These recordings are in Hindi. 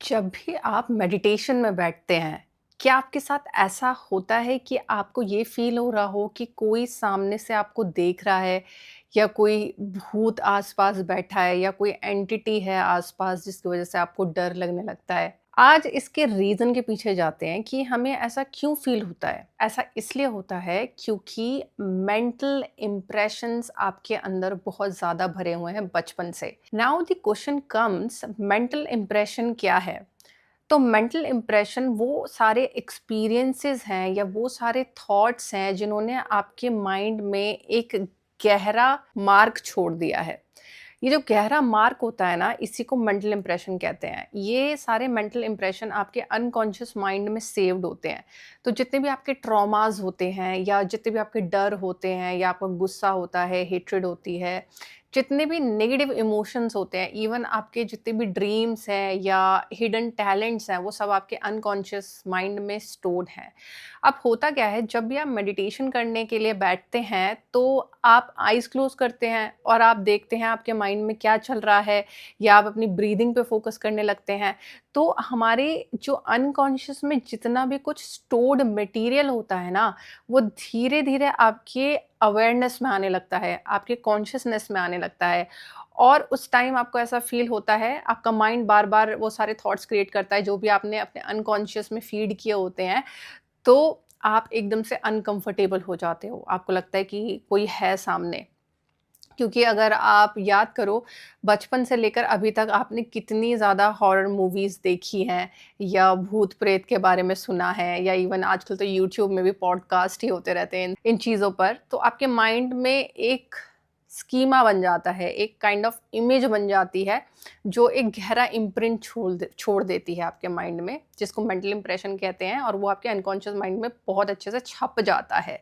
जब भी आप मेडिटेशन में बैठते हैं, क्या आपके साथ ऐसा होता है कि आपको ये फ़ील हो रहा हो कि कोई सामने से आपको देख रहा है या कोई भूत आस-पास बैठा है या कोई एंटिटी है आस-पास जिसकी वज़ह से आपको डर लगने लगता है? आज इसके रीज़न के पीछे जाते हैं कि हमें ऐसा क्यों फ़ील होता है? ऐसा इसलिए होता है क्योंकि मेंटल इम्प्रेशंस आपके अंदर बहुत ज़्यादा भरे हुए हैं बचपन से। Now the question comes mental impression क्या है? तो मेंटल इम्प्रेशन वो सारे एक्सपीरियंसेस हैं या वो सारे थॉट्स हैं जिन्होंने आपके माइंड में एक गहरा मार्क छोड़ दिया है। ये जो गहरा मार्क होता है ना, इसी को मेंटल इम्प्रेशन कहते हैं। ये सारे मेंटल इम्प्रेशन आपके अनकॉन्शियस माइंड में सेव्ड होते हैं। तो जितने भी आपके ट्रॉमास होते हैं या जितने भी आपके डर होते हैं या आपका गुस्सा होता है, हेट्रेड होती है, जितने भी नेगेटिव इमोशंस होते हैं, इवन आपके जितने भी ड्रीम्स हैं या हिडन टैलेंट्स हैं, वो सब आपके अनकॉन्शियस माइंड में स्टोर्ड हैं। अब होता क्या है, जब भी आप मेडिटेशन करने के लिए बैठते हैं, तो आप आइज़ क्लोज़ करते हैं और आप देखते हैं आपके माइंड में क्या चल रहा है या आप अपनी ब्रीदिंग पे फ़ोकस करने लगते हैं। तो हमारे जो अनकॉन्शियस में जितना भी कुछ स्टोर्ड मटेरियल होता है ना, वो धीरे-धीरे आपके अवेयरनेस में आने लगता है, आपके कॉन्शियसनेस में आने लगता है और उस टाइम आपको ऐसा फ़ील होता है, आपका माइंड बार-बार वो सारे थॉट्स क्रिएट करता है, जो भी आपने अपने अनकॉन्शियस में फ़ीड किए होते हैं, तो आप एकदम से अनकंफर्टेबल हो जाते हो। आपको लगता है कि कोई है सामने। क्योंकि अगर आप याद करो, बचपन से लेकर अभी तक आपने कितनी ज़्यादा हॉरर मूवीज़ देखी हैं या भूत-प्रेत के बारे में सुना है या इवन आजकल तो यूट्यूब में भी पॉडकास्ट ही होते रहते हैं इन चीज़ों पर। तो आपके माइंड में एक स्कीमा बन जाता है, एक काइंड ऑफ इमेज बन जाती है, जो एक गहरा इम्प्रिंट छोड़ देती है आपके माइंड में, जिसको मेंटल इम्प्रेशन कहते हैं और वो आपके अनकॉन्शियस माइंड में बहुत अच्छे से छप जाता है।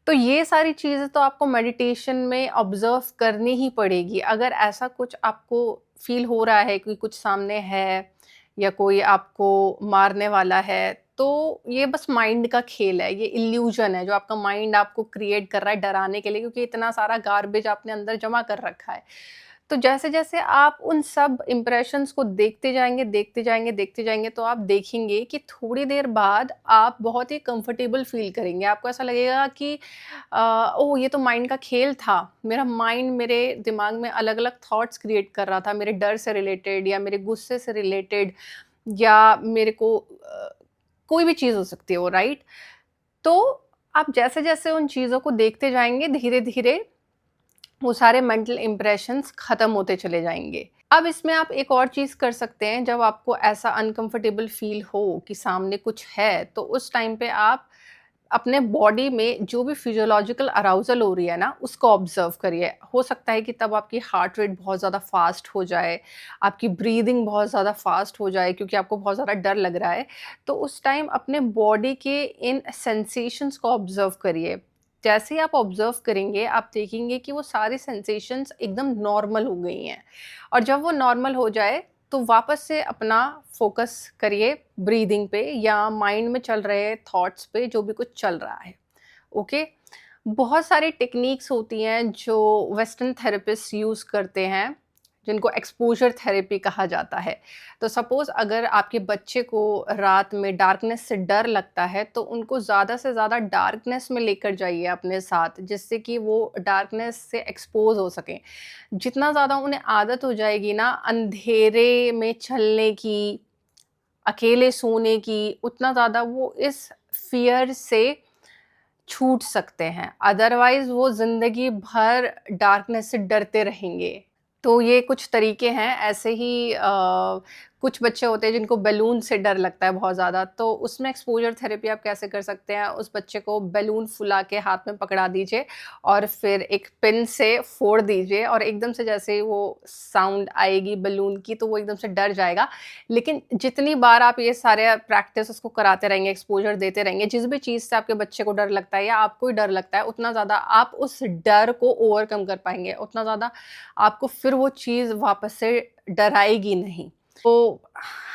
तो ये सारी चीज़ें तो आपको मेडिटेशन में ऑब्ज़र्व करनी ही पड़ेगी। अगर ऐसा कुछ आपको फ़ील हो रहा है कि कुछ सामने है या कोई आपको मारने वाला है, तो ये बस माइंड का खेल है, ये इल्यूज़न है जो आपका माइंड आपको क्रिएट कर रहा है डराने के लिए, क्योंकि इतना सारा गार्बेज आपने अंदर जमा कर रखा है। तो जैसे-जैसे आप उन सब इम्प्रेशंस को देखते जाएँगे, देखते जाएँगे, देखते जाएँगे, तो आप देखेंगे कि थोड़ी देर बाद आप बहुत ही कंफर्टेबल फ़ील करेंगे। आपको ऐसा लगेगा कि ओह! ये तो माइंड का खेल था। मेरा माइंड मेरे दिमाग में अलग-अलग थॉट्स क्रिएट कर रहा था, मेरे डर से रिलेटेड या मेरे गुस्से से रिलेटेड या मेरे को कोई भी चीज़ हो सकती है वो, राइट? तो आप जैसे-जैसे उन चीज़ों को देखते जाएँगे, धीरे-धीरे वो सारे मेंटल इम्प्रेशंस खत्म होते चले जाएँगे। अब इसमें आप एक और चीज़ कर सकते हैं, जब आपको ऐसा अनकंफर्टेबल फ़ील हो कि सामने कुछ है, तो उस टाइम पे आप अपने बॉडी में जो भी फिजियोलॉजिकल अराउज़ल हो रही है ना, उसको ऑब्ज़र्व करिए। हो सकता है कि तब आपकी हार्ट रेट बहुत ज़्यादा फ़ास्ट हो जाए, आपकी ब्रीदिंग बहुत ज़्यादा फ़ास्ट हो जाए क्योंकि आपको बहुत ज़्यादा डर लग रहा है। तो उस टाइम अपने बॉडी के इन सेंसेशंस को ऑब्ज़र्व करिए। जैसे ही आप ऑब्ज़र्व करेंगे, आप देखेंगे कि वो सारी सेंसेशंस एकदम नॉर्मल हो गई हैं और जब वो नॉर्मल हो जाए, तो वापस से अपना फ़ोकस करिए ब्रीदिंग पे या माइंड में चल रहे थॉट्स पे, जो भी कुछ चल रहा है, ओके? बहुत सारी टेक्नीक्स होती हैं जो वेस्टर्न थेरेपिस्ट यूज़ करते हैं, जिनको एक्सपोज़र थेरेपी कहा जाता है। तो सपोज़ अगर आपके बच्चे को रात में डार्कनेस से डर लगता है, तो उनको ज़्यादा से ज़्यादा डार्कनेस में लेकर जाइए अपने साथ, जिससे कि वो डार्कनेस से एक्सपोज़ हो सकें। जितना ज़्यादा उन्हें आदत हो जाएगी ना अंधेरे में चलने की, अकेले सोने की, उतना ज़्यादा वो इस फ़ियर से छूट सकते हैं। अदरवाइज़ वो ज़िंदगी भर डार्कनेस से डरते रहेंगे। तो ये कुछ तरीके हैं, ऐसे ही कुछ बच्चे होते हैं जिनको बैलून से डर लगता है बहुत ज़्यादा, तो उसमें एक्सपोज़र थेरेपी आप कैसे कर सकते हैं, उस बच्चे को बैलून फुला के हाथ में पकड़ा दीजिए और फिर एक पिन से फोड़ दीजिए और एकदम से जैसे ही वो साउंड आएगी बैलून की, तो वो एकदम से डर जाएगा। लेकिन जितनी बार आप ये सारे प्रैक्टिस उसको कराते रहेंगे, एक्सपोज़र देते रहेंगे, जिस भी चीज़ से आपके बच्चे को डर लगता है या आपको ही डर लगता है, उतना ज़्यादा आप उस डर को ओवरकम कर पाएँगे, उतना ज़्यादा आपको फिर वो चीज़ वापस से डराएगी नहीं। तो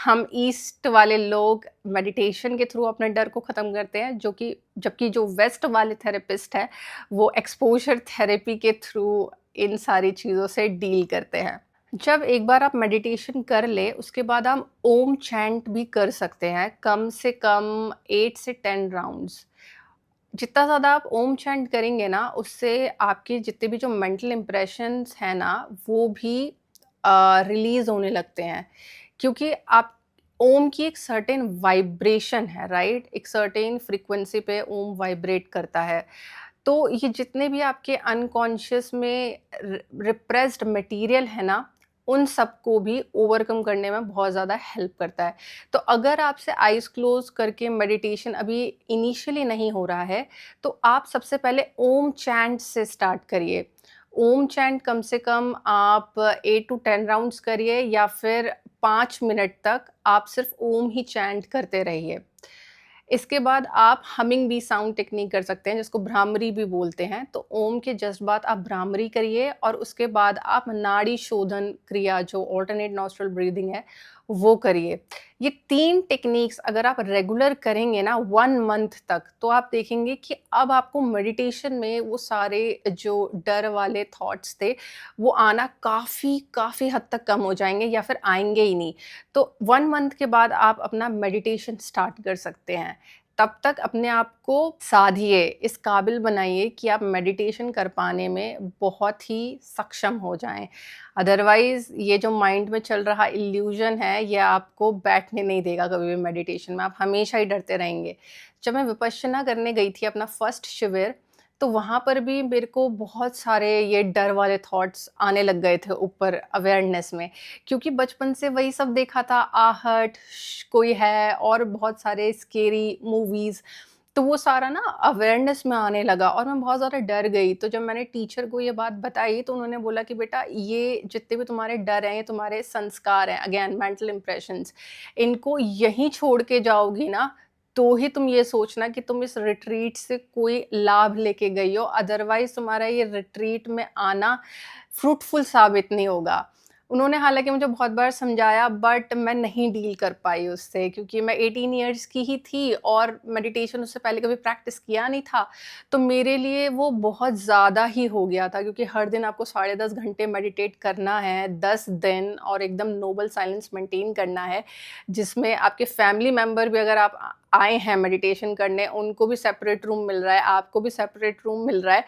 हम ईस्ट वाले लोग मेडिटेशन के थ्रू अपने डर को ख़त्म करते हैं, जो कि जबकि जो वेस्ट वाले थेरेपिस्ट हैं, वो एक्सपोज़र थेरेपी के थ्रू इन सारी चीज़ों से डील करते हैं। जब एक बार आप मेडिटेशन कर ले, उसके बाद हम ओम चैंट भी कर सकते हैं, कम से कम 8 से 10 राउंड्स। जितना ज़्यादा आप ओम चैंट करेंगे ना, उससे आपके जितने भी जो मेंटल इंप्रेशंस हैं ना, वो भी रिलीज़ होने लगते हैं। क्योंकि आप ओम की एक सर्टेन वाइब्रेशन है, राइट? एक सर्टेन फ्रीक्वेंसी पे ओम वाइब्रेट करता है। तो ये जितने भी आपके अनकॉन्शियस में रिप्रेस्ड मटेरियल है ना, उन सबको भी ओवरकम करने में बहुत ज़्यादा हेल्प करता है। तो अगर आपसे आइज़ क्लोज़ करके मेडिटेशन अभी इनिशियली नहीं हो रहा है, तो आप सबसे पहले ओम चैंट से स्टार्ट करिए। ओम चैंट कम से कम आप 8 टू 10 राउंड्स करिए या फिर 5 मिनट तक आप सिर्फ़ ओम ही चैंट करते रहिए। इसके बाद आप हमिंग बी साउंड टेक्निक कर सकते हैं, जिसको भ्रामरी भी बोलते हैं। तो ओम के जस्ट बाद आप भ्रामरी करिए और उसके बाद आप नाड़ी शोधन क्रिया, जो अल्टरनेट नॉस्ट्रल ब्रीदिंग है, वो करिए। ये 3 टेक्निक्स अगर आप रेगुलर करेंगे ना 1 मंथ तक, तो आप देखेंगे कि अब आपको मेडिटेशन में वो सारे जो डर वाले थॉट्स थे, वो आना काफ़ी हद तक कम हो जाएँगे या फिर आएँगे ही नहीं। तो 1 मंथ के बाद आप अपना मेडिटेशन स्टार्ट कर सकते हैं। तब तक अपने आप को साधिए, इस काबिल बनाइए कि आप मेडिटेशन कर पाने में बहुत ही सक्षम हो जाएँ। अदरवाइज़ ये जो माइंड में चल रहा इल्यूज़न है, ये आपको बैठने नहीं देगा कभी भी मेडिटेशन में, आप हमेशा ही डरते रहेंगे। जब मैं विपश्यना करने गई थी अपना फर्स्ट शिविर, तो वहाँ पर भी मेरे को बहुत सारे ये डर वाले थॉट्स आने लग गए थे ऊपर अवेयरनेस में। क्योंकि बचपन से वही सब देखा था, आहट, कोई है और बहुत सारे स्केरी मूवीज़, तो वो सारा ना अवेयरनेस में आने लगा और मैं बहुत ज़्यादा डर गई। तो जब मैंने टीचर को ये बात बताई, तो उन्होंने बोला कि बेटा, ये जितने भी तुम्हारे डर हैं, ये तुम्हारे संस्कार हैं, अगेन मेंटल इंप्रेशंस। इनको यहीं छोड़ के जाओगी ना, तो ही तुम ये सोचना कि तुम इस रिट्रीट से कोई लाभ लेके गई हो, अदरवाइज़ तुम्हारा ये रिट्रीट में आना फ्रूटफुल साबित नहीं होगा। उन्होंने हालाँकि मुझे बहुत बार समझाया, बट मैं नहीं डील कर पाई उससे, क्योंकि मैं 18 इयर्स की ही थी और मेडिटेशन उससे पहले कभी प्रैक्टिस किया नहीं था। तो मेरे लिए वो बहुत ज़्यादा ही हो गया था, क्योंकि हर दिन आपको साढ़े 10 घंटे मेडिटेट करना है, 10 दिन, और एकदम नोबल साइलेंस मेंटेन करना है, जिसमें आपके फैमिली मेंबर भी अगर आप आए हैं मेडिटेशन करने, उनको भी सेपरेट रूम मिल रहा है, आपको भी सेपरेट रूम मिल रहा है।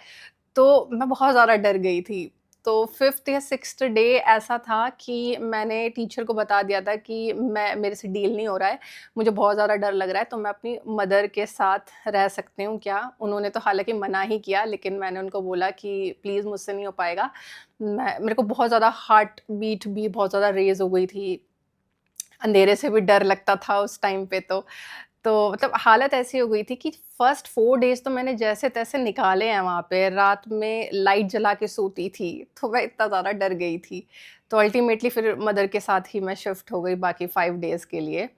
तो मैं बहुत ज़्यादा डर गई थी। तो 5th या 6th डे ऐसा था कि मैंने टीचर को बता दिया था कि मेरे से डील नहीं हो रहा है, मुझे बहुत ज़्यादा डर लग रहा है, तो मैं अपनी मदर के साथ रह सकती हूँ क्या? उन्होंने तो हालाँकि मना ही किया, लेकिन मैंने उनको बोला कि प्लीज़ मुझसे नहीं हो पाएगा। मेरे को बहुत ज़्यादा हार्ट बीट भी बहुत ज़्यादा रेज़ हो गई थी। अंधेरे से भी डर लगता था उस टाइम पे तो। तो मतलब हालत ऐसी हो गई थी कि फर्स्ट 4 डेज़ तो मैंने जैसे-तैसे निकाले हैं वहाँ पे, रात में लाइट जला के सोती थी, तो मैं इतना ज़्यादा डर गई थी। तो अल्टीमेटली फिर मदर के साथ ही मैं शिफ्ट हो गई बाकी 5 डेज़ के लिए।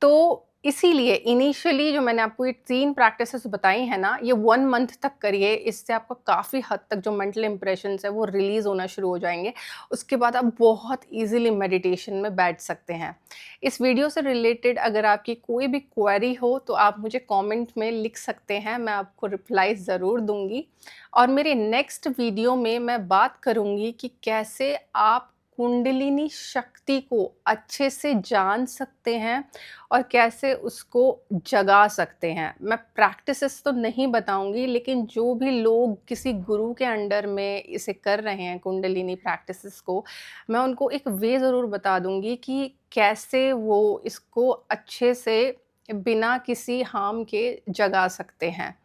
तो इसीलिए इनिशियली जो मैंने आपको ये 3 प्रैक्टिसेस बताई हैं ना, ये 1 मंथ तक करिए, इससे आपका काफ़ी हद तक जो मेंटल इंप्रेशंस है वो रिलीज़ होना शुरू हो जाएँगे। उसके बाद आप बहुत ईज़िली मेडिटेशन में बैठ सकते हैं। इस वीडियो से रिलेटेड अगर आपकी कोई भी क्वेरी हो, तो आप मुझे कमेंट में लिख सकते हैं, मैं आपको रिप्लाई ज़रूर दूँगी। और मेरे नेक्स्ट वीडियो में मैं बात करूँगी कि कैसे आप कुंडलिनी शक्ति को अच्छे से जान सकते हैं और कैसे उसको जगा सकते हैं। मैं प्रैक्टिसेस तो नहीं बताऊँगी, लेकिन जो भी लोग किसी गुरु के अंडर में इसे कर रहे हैं कुंडलिनी प्रैक्टिसेस को, मैं उनको एक वे ज़रूर बता दूँगी कि कैसे वो इसको अच्छे से बिना किसी हार्म के जगा सकते हैं।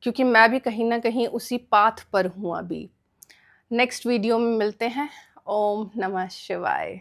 क्योंकि मैं भी कहीं न कहीं उसी पाथ पर हूँ अभी। नेक्स्ट वीडियो में मिलते हैं। ओम नमः शिवाय।